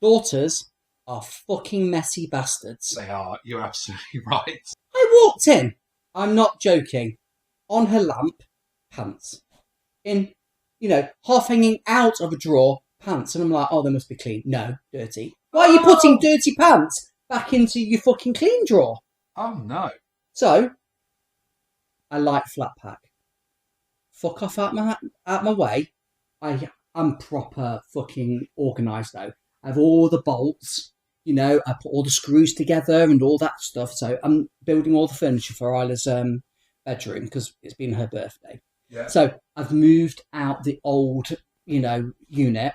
Daughters are fucking messy bastards. They are. You're absolutely right. I walked in. I'm not joking. On her lamp, pants. In, half hanging out of a drawer, pants. And I'm like, oh, they must be clean. No, dirty. Why are you putting dirty pants back into your fucking clean drawer? Oh, no. So, I like flat pack. Fuck off out my way. I'm proper fucking organised though. I have all the bolts, I put all the screws together and all that stuff. So I'm building all the furniture for Isla's bedroom because it's been her birthday. Yeah. So I've moved out the old, unit,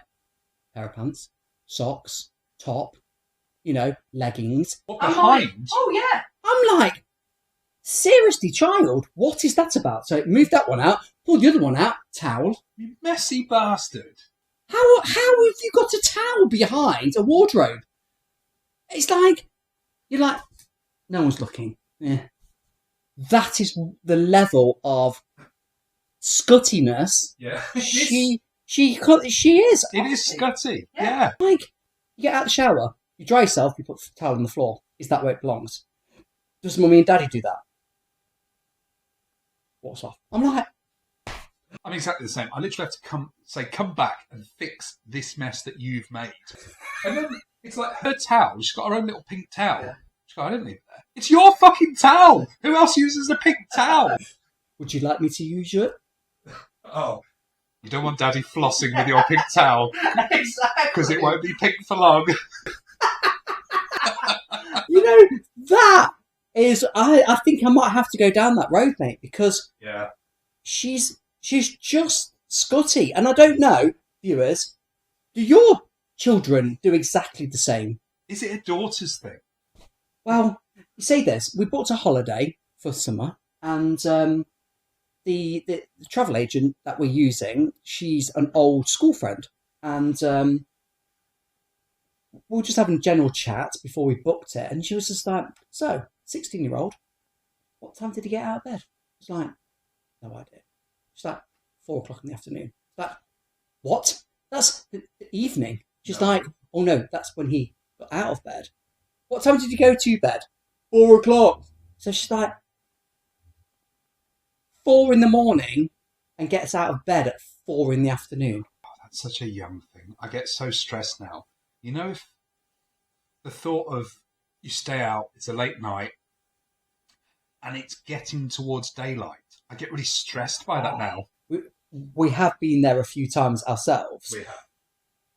pair of pants, socks, top, leggings. What, behind? Oh yeah. I'm like, seriously, child, what is that about? So move that one out, pull the other one out, towel. You messy bastard. How have you got a towel behind a wardrobe? It's like, you're like, no one's looking. Yeah. That is the level of scuttiness. Yeah. She is. It is scutty. Yeah. Like, you get out the shower, you dry yourself, you put the towel on the floor. Is that where it belongs? Does mummy and daddy do that? What's off? I'm like, I'm exactly the same. I literally have to come back and fix this mess that you've made. And then it's like her towel. She's got her own little pink towel. Yeah. She's got, I don't leave it there. It's your fucking towel. Who else uses a pink towel? Would you like me to use it? Oh, you don't want daddy flossing with your pink towel. Exactly. Because it won't be pink for long. That is, I think I might have to go down that road, mate, because she's just scutty. And I don't know, viewers, do your children do exactly the same? Is it a daughter's thing? Well, you say this, we booked a holiday for summer, and the travel agent that we're using, she's an old school friend, and we were just having a general chat before we booked it, and she was just like, so, 16-year-old, what time did he get out of bed? I was like, no idea. She's like, 4 o'clock in the afternoon. Like, what? That's the evening. She's like, oh no, that's when he got out of bed. What time did you go to bed? 4 o'clock. So she's like, 4 in the morning and gets out of bed at 4 in the afternoon. Oh, that's such a young thing. I get so stressed now. If the thought of you stay out, it's a late night, and it's getting towards daylight, I get really stressed by that now. We have been there a few times ourselves. We have.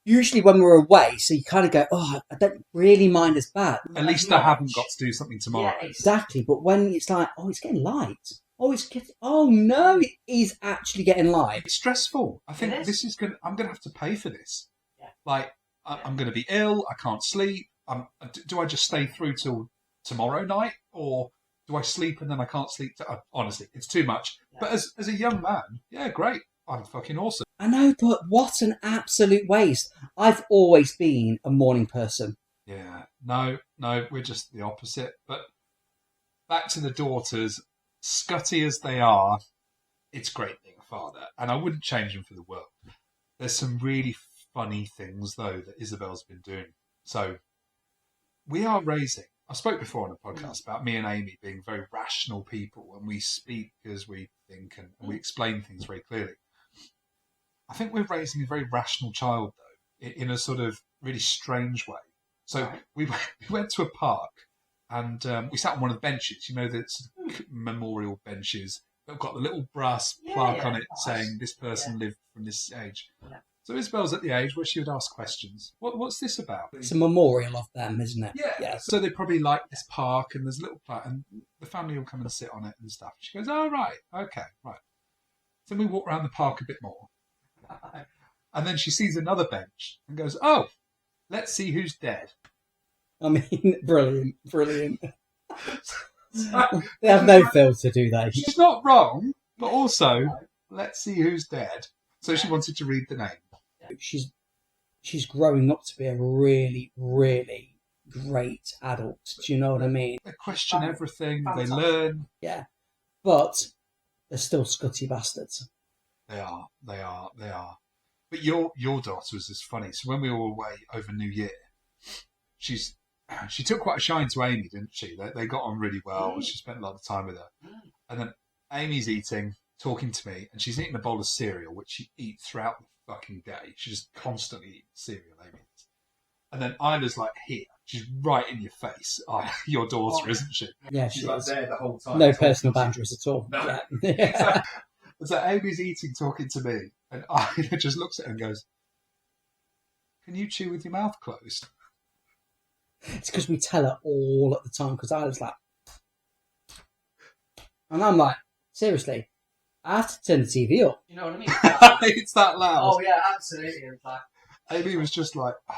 Usually when we're away, so you kind of go, oh, I don't really mind as bad. At least I haven't got to do something tomorrow. Yeah, exactly. But when it's like, oh, it's getting light. Oh no, it is actually getting light. It's stressful. I think I'm going to have to pay for this. Yeah. Like, I'm going to be ill. I can't sleep. Do I just stay through till tomorrow night, or do I sleep and then I can't sleep? Honestly, it's too much. Yeah. But as a young man, yeah, great. I'm fucking awesome. I know, but what an absolute waste. I've always been a morning person. Yeah, no, we're just the opposite. But back to the daughters, scutty as they are, it's great being a father, and I wouldn't change them for the world. There's some really funny things, though, that Isabel's been doing. So we are raising, I spoke before on a podcast about me and Amy being very rational people, and we speak as we think, and we explain things very clearly. I think we're raising a very rational child, though, in a sort of really strange way. So we went to a park, and we sat on one of the benches, the sort of memorial benches that have got the little brass plaque on it saying this person lived from this age. Yeah. So Isabel's at the age where she would ask questions. What's this about? It's a memorial of them, isn't it? Yeah. So they probably like this park, and there's a little plaque, and the family will come and sit on it and stuff. She goes, oh, right, okay, right. So we walk around the park a bit more. And then she sees another bench and goes, oh, let's see who's dead. I mean, brilliant. They have no filter, do they? She's not wrong, but also, let's see who's dead. So she wanted to read the name. She's growing up to be a really, really great adult. Do you know what I mean? They question everything. Fantastic. They learn. Yeah. But they're still scutty bastards. They are. But your daughter was just funny. So when we were away over New Year, she took quite a shine to Amy, didn't she? They got on really well. She spent a lot of time with her. And then Amy's eating, talking to me, and she's eating a bowl of cereal, which she eats throughout the fucking day. She just constantly eats cereal, Amy is. And then Isla's like here. She's right in your face. Your daughter, isn't she? Yeah, she's like there the whole time. No personal boundaries at all. No. Yeah. So Amy's eating, talking to me, and Isla just looks at her and goes, "Can you chew with your mouth closed?" It's because we tell her all at the time, because I was like... And I'm like, seriously, I have to turn the TV up. You know what I mean? It's that loud. Oh, yeah, absolutely. It's like... Amy was just like, oh,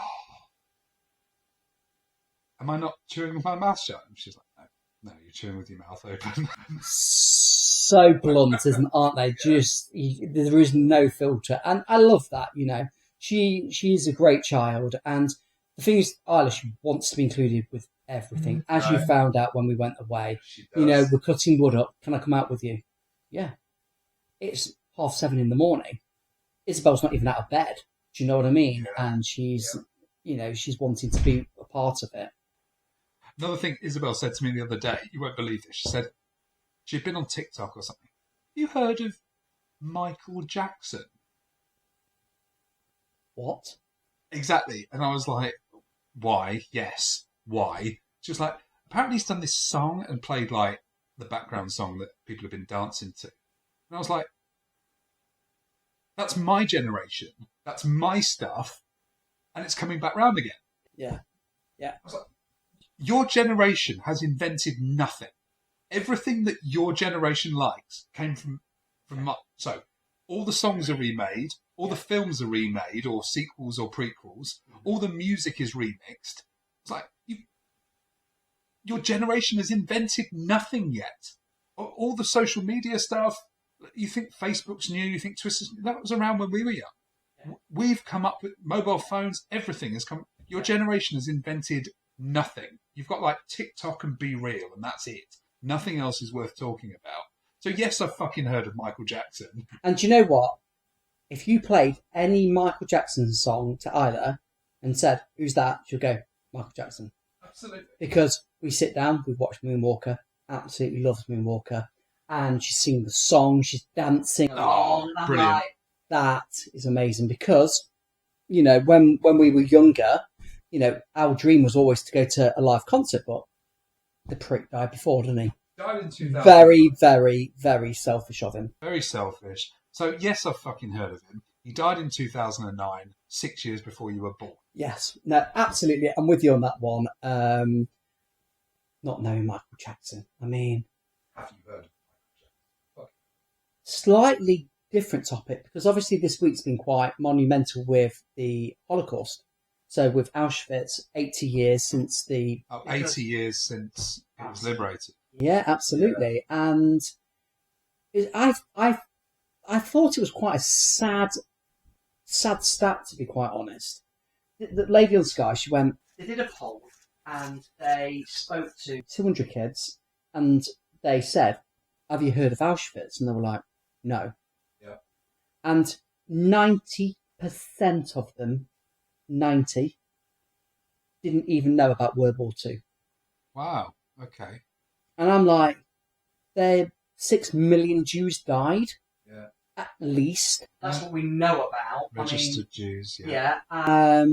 am I not chewing with my mouth shut? And she's like, no, you're chewing with your mouth open. So blunt, aren't they? There is no filter. And I love that, you know. She is a great child. And the thing is, Isla, she wants to be included with everything. As you found out when we went away, you know, we're cutting wood up. Can I come out with you? Yeah. It's 7:30 in the morning. Isabel's not even out of bed. Do you know what I mean? Yeah. And she's, you know, she's wanting to be a part of it. Another thing Isabel said to me the other day, you won't believe this. She said she'd been on TikTok or something. You heard of Michael Jackson? What? Exactly. And I was like, why? Yes. Why? She was like, apparently he's done this song and played like the background song that people have been dancing to. And I was like, that's my generation. That's my stuff. And it's coming back round again. Yeah. Yeah. I was like, your generation has invented nothing. Everything that your generation likes came from so all the songs are remade, all the films are remade, or sequels or prequels, all the music is remixed. It's like your generation has invented nothing yet. All the social media stuff, you think Facebook's new, you think Twitter's new, that was around when we were young. We've come up with mobile phones, everything has come. Your generation has invented nothing. You've got like TikTok and Be Real, and that's it. Nothing else is worth talking about. So yes, I've fucking heard of Michael Jackson. And do you know what? If you played any Michael Jackson song to Isla and said, "Who's that?" she'll go, "Michael Jackson." Absolutely. Because we sit down, we watch Moonwalker, absolutely loves Moonwalker, and she's singing the song, she's dancing along. Oh, brilliant. Like, that is amazing because, you know, when we were younger, you know, our dream was always to go to a live concert, but the prick died before, didn't he? Died in 2000. Very, very, very selfish of him. Very selfish. So, yes, I've fucking heard of him. He died in 2009, 6 years before you were born. Yes. No, absolutely. I'm with you on that one. Not knowing Michael Jackson. I mean... Have you heard of Michael Jackson? Slightly different topic, because obviously this week's been quite monumental with the Holocaust. So with Auschwitz, 80 years since the... 80 years since it was liberated. Yeah, absolutely. Yeah. And I thought it was quite a sad stat, to be quite honest. The lady on Sky, she went... They did a poll, and they spoke to 200 kids, and they said, "Have you heard of Auschwitz?" And they were like, "No." Yeah. And 90% of them, 90, didn't even know about World War II. Wow, okay. And I'm like, 6 million Jews died. Yeah. At least. That's what we know about. Registered Jews, yeah. Yeah.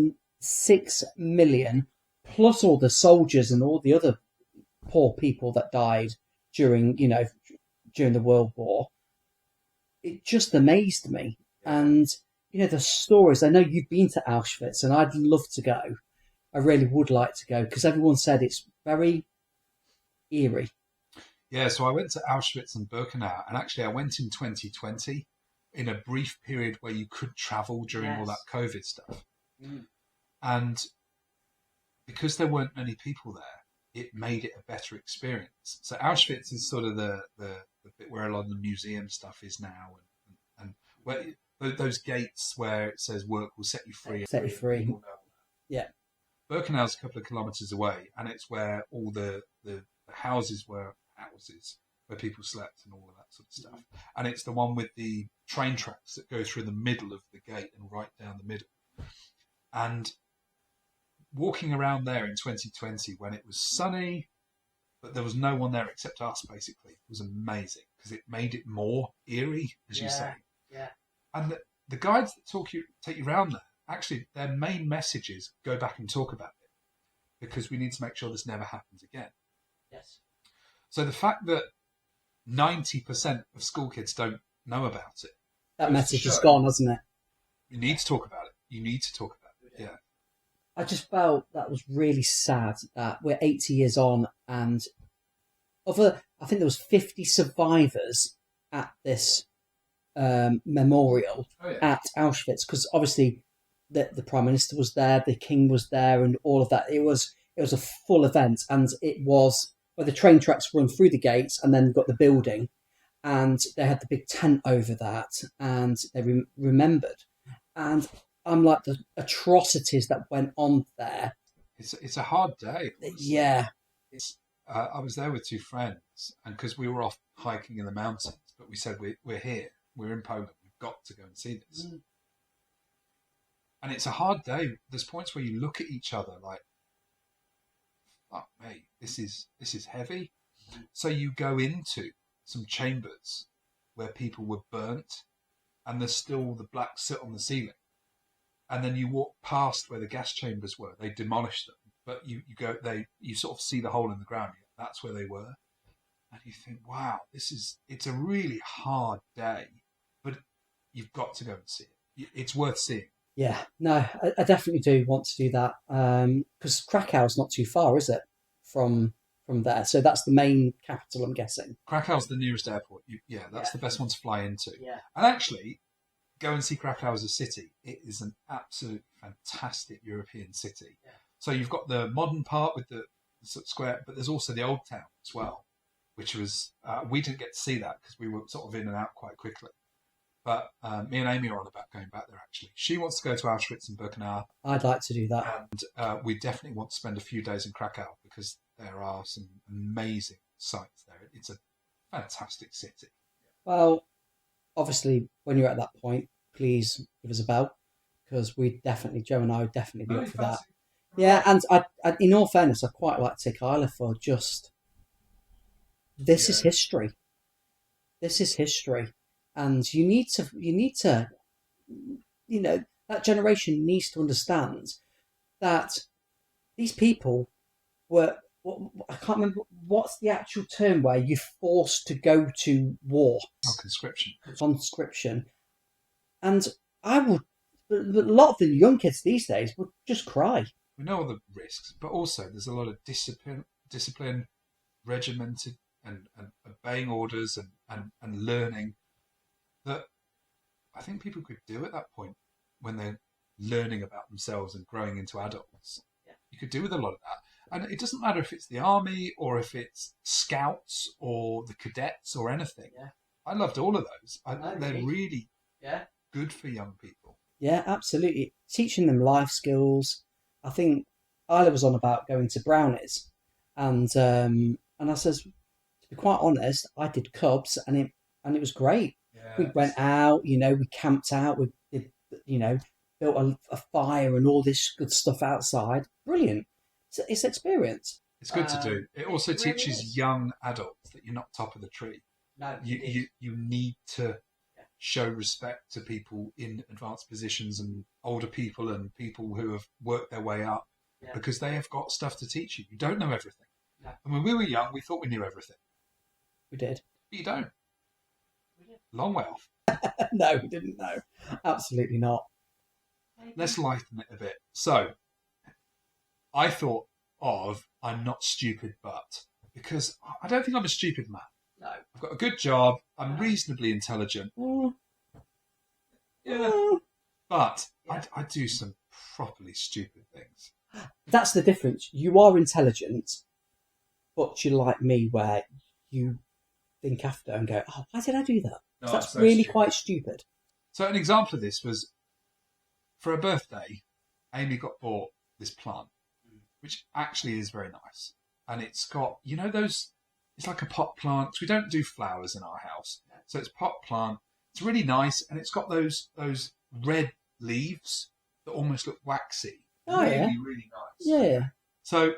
6 million, plus all the soldiers and all the other poor people that died during the World War. It just amazed me. Yeah. And, you know, the stories, I know you've been to Auschwitz, and I'd love to go. I really would like to go, because everyone said it's very eerie. Yeah, so I went to Auschwitz and Birkenau, and actually I went in 2020 in a brief period where you could travel during all that COVID stuff. Mm. And because there weren't many people there, it made it a better experience. So Auschwitz is sort of the bit where a lot of the museum stuff is now, and where those gates where it says "work will set you free." Set you free. Yeah. Birkenau's a couple of kilometres away, and it's where all the houses were houses where people slept and all of that sort of stuff. And it's the one with the train tracks that go through the middle of the gate and right down the middle. And walking around there in 2020 when it was sunny, but there was no one there except us, basically, was amazing because it made it more eerie, as you say. Yeah. And the guides that take you around there, actually, their main message is go back and talk about it because we need to make sure this never happens again. Yes. So the fact that 90% of school kids don't know about it. That message is gone, hasn't it? You need to talk about it. You need to talk about it. Yeah. I just felt that was really sad that we're 80 years on and I think there was 50 survivors at this memorial at Auschwitz because obviously the Prime Minister was there, the King was there and all of that. It was a full event and it was where the train tracks run through the gates and then you've got the building and they had the big tent over that and they remembered. And I'm like, the atrocities that went on there. It's a hard day. Yeah. I was there with two friends, and because we were off hiking in the mountains, but we said we're here, we're in Poland, we've got to go and see this. And it's a hard day. There's points where you look at each other like, "Fuck me, this is heavy." So you go into some chambers where people were burnt, and there's still the black soot on the ceiling. And then you walk past where the gas chambers were. They demolished them, but you sort of see the hole in the ground. That's where they were, and you think, wow, it's a really hard day, but you've got to go and see it. It's worth seeing. Yeah, no, I definitely do want to do that because Krakow's not too far, is it, from there? So that's the main capital, I'm guessing. Krakow's the nearest airport. That's the best one to fly into. Yeah, and actually, go and see Krakow as a city. It is an absolutely fantastic European city. Yeah. So you've got the modern part with the square, but there's also the old town as well, which was, we didn't get to see that because we were sort of in and out quite quickly. But me and Amy are on about going back there, actually. She wants to go to Auschwitz and Birkenau. I'd like to do that. And we definitely want to spend a few days in Krakow because there are some amazing sites there. It's a fantastic city. Well, obviously, when you're at that point, please give us a bell because Joe and I would definitely be up for that. Yeah, and I, in all fairness, I quite like to take Isla for just this is history. This is history, and you need to, that generation needs to understand that these people were. I can't remember what's the actual term where you're forced to go to war. Conscription. And a lot of the young kids these days would just cry. We know all the risks, but also there's a lot of discipline, regimented and obeying orders and learning that I think people could do at that point when they're learning about themselves and growing into adults. Yeah. You could do with a lot of that. And it doesn't matter if it's the army or if it's scouts or the cadets or anything. Yeah. I loved all of those. They're really yeah. good for young people. Yeah, absolutely. Teaching them life skills. I think Isla was on about going to Brownies. And I says, to be quite honest, I did Cubs and it was great. Yeah, we went out, we camped out, we did, built a fire and all this good stuff outside. Brilliant. It's experience. It's good to do. It also teaches young adults that you're not top of the tree. No, you need to show respect to people in advanced positions and older people and people who have worked their way up because they have got stuff to teach you. You don't know everything. No. And when we were young, we thought we knew everything. We did. But you don't. Long way off. No, we didn't know. Absolutely not. Let's lighten it a bit. So, I thought of I'm not stupid, but because I don't think I'm a stupid man. No. I've got a good job. I'm reasonably intelligent. Yeah. But I do some properly stupid things. That's the difference. You are intelligent, but you're like me where you think after and go, oh, why did I do that? No, that's so really stupid. quite stupid. So an example of this was, for her birthday, Amy got bought this plant, which actually is very nice. And it's got, those, it's like a pot plant. We don't do flowers in our house. So it's pot plant. It's really nice. And it's got those red leaves that almost look waxy. Oh, really, yeah. really nice. Yeah. So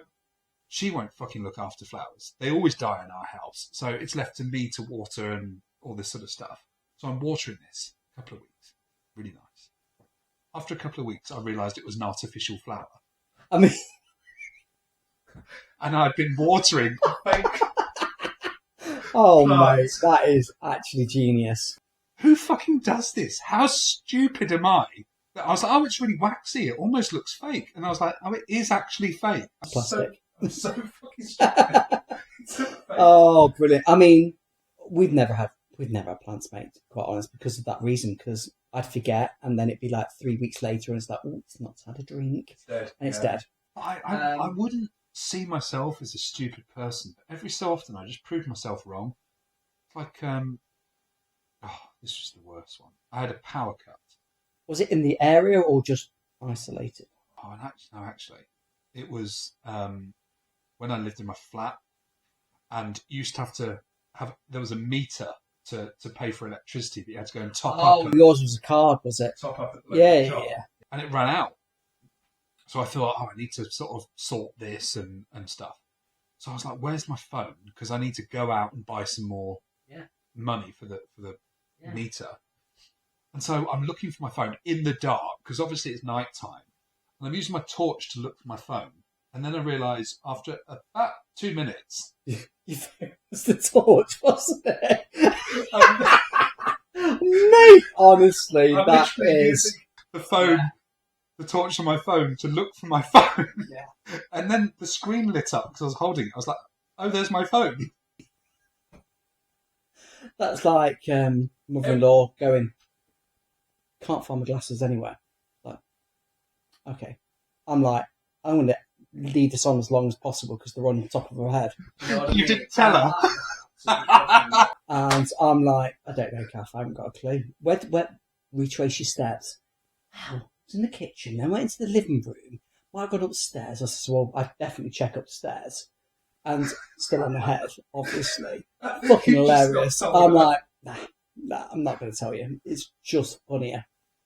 she won't fucking look after flowers. They always die in our house. So it's left to me to water and all this sort of stuff. So I'm watering this a couple of weeks. Really nice. After a couple of weeks, I realised it was an artificial flower. I mean, And I'd been watering a fake. oh, Plant. mate, that is actually genius. Who fucking does this? How stupid am I? I was like, oh, it's really waxy. It almost looks fake. And I was like, oh, it is actually fake. Plastic. I'm so fucking stupid. It's so fake. Oh, brilliant. I mean, we've never had plants, mate, to be quite honest, because of that reason, because I'd forget, and then it'd be like 3 weeks later, and it's like, oh, it's not had a drink. It's dead. And it's dead. I wouldn't see myself as a stupid person, but every so often I just prove myself wrong. It's like, this was the worst one. I had a power cut. Was it in the area or just isolated? Oh, and actually, it was when I lived in my flat, and you used to have there was a meter to pay for electricity that you had to go and top up. Oh, yours was a card, was it? Top up at the Yeah. And it ran out. So I thought, I need to sort of sort this and stuff. So I was like, where's my phone? Because I need to go out and buy some more money for the meter. And so I'm looking for my phone in the dark, because obviously it's night time. And I'm using my torch to look for my phone. And then I realise after about 2 minutes... It was the torch, wasn't it? Mate, honestly, I'm that literally is... using the phone, the torch on my phone to look for my phone. Yeah. And then the screen lit up because I was holding it. I was like, oh, there's my phone. That's like mother-in-law going, can't find my glasses anywhere. Like, okay. I'm like, I'm going to leave this on as long as possible because they're on the top of her head. You know what I mean? Didn't tell her. And I'm like, I don't know, Kath, I haven't got a clue. Where retrace your steps? Wow, I was in the kitchen, then went into the living room. Well, I got upstairs. I said, well, I'd definitely check upstairs. And still on the head, obviously. Fucking hilarious. I'm like, nah, I'm not going to tell you. It's just funnier.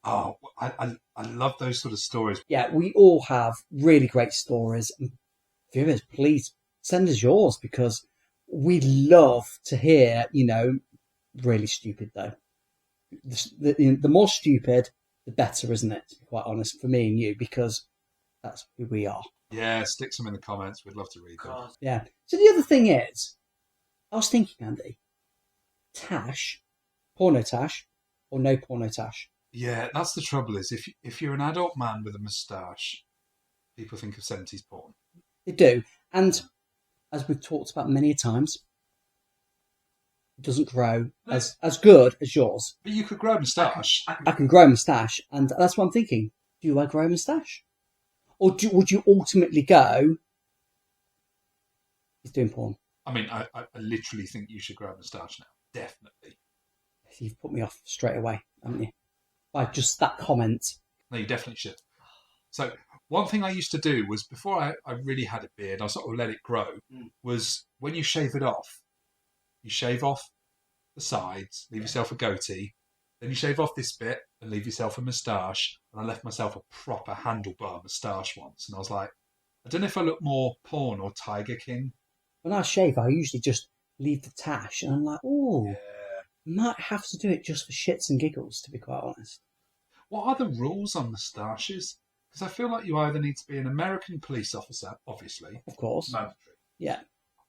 Oh, I love those sort of stories. Yeah, we all have really great stories. And viewers, please send us yours, because we love to hear, really stupid though. The more stupid, the better, isn't it? To be quite honest, for me and you, because that's who we are. Yeah, stick some in the comments. We'd love to read them. Yeah. So the other thing is, I was thinking, Andy, Tash, porno Tash, or no porno Tash? Yeah, that's the trouble is if you're an adult man with a moustache, people think of 70s porn. They do. And as we've talked about many times, it doesn't grow as good as yours. But you could grow a moustache. I can grow a moustache, and that's what I'm thinking. Do I grow a moustache? Or would you ultimately go, he's doing porn? I mean, I literally think you should grow a moustache now. Definitely. You've put me off straight away, haven't you? By just that comment. No, you definitely should. So one thing I used to do was, before I really had a beard, I sort of let it grow, was when you shave it off, you shave off the sides, leave yourself a goatee, then you shave off this bit and leave yourself a moustache. And I left myself a proper handlebar moustache once. And I was like, I don't know if I look more porn or Tiger King. When I shave, I usually just leave the tash, and I'm like, oh, Yeah. might have to do it just for shits and giggles, to be quite honest. What are the rules on moustaches? Because I feel like you either need to be an American police officer, obviously. Of course. Mandatory. Yeah.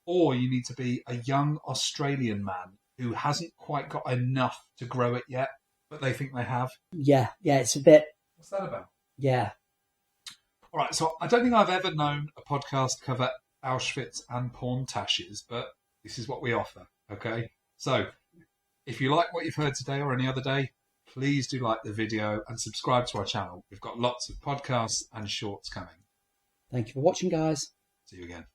Or you need to be a young Australian man who hasn't quite got enough to grow it yet, but they think they have. Yeah, it's a bit... What's that about? Yeah. All right, so I don't think I've ever known a podcast cover Auschwitz and porn tashes, but this is what we offer, okay? So, if you like what you've heard today or any other day, please do like the video and subscribe to our channel. We've got lots of podcasts and shorts coming. Thank you for watching, guys. See you again.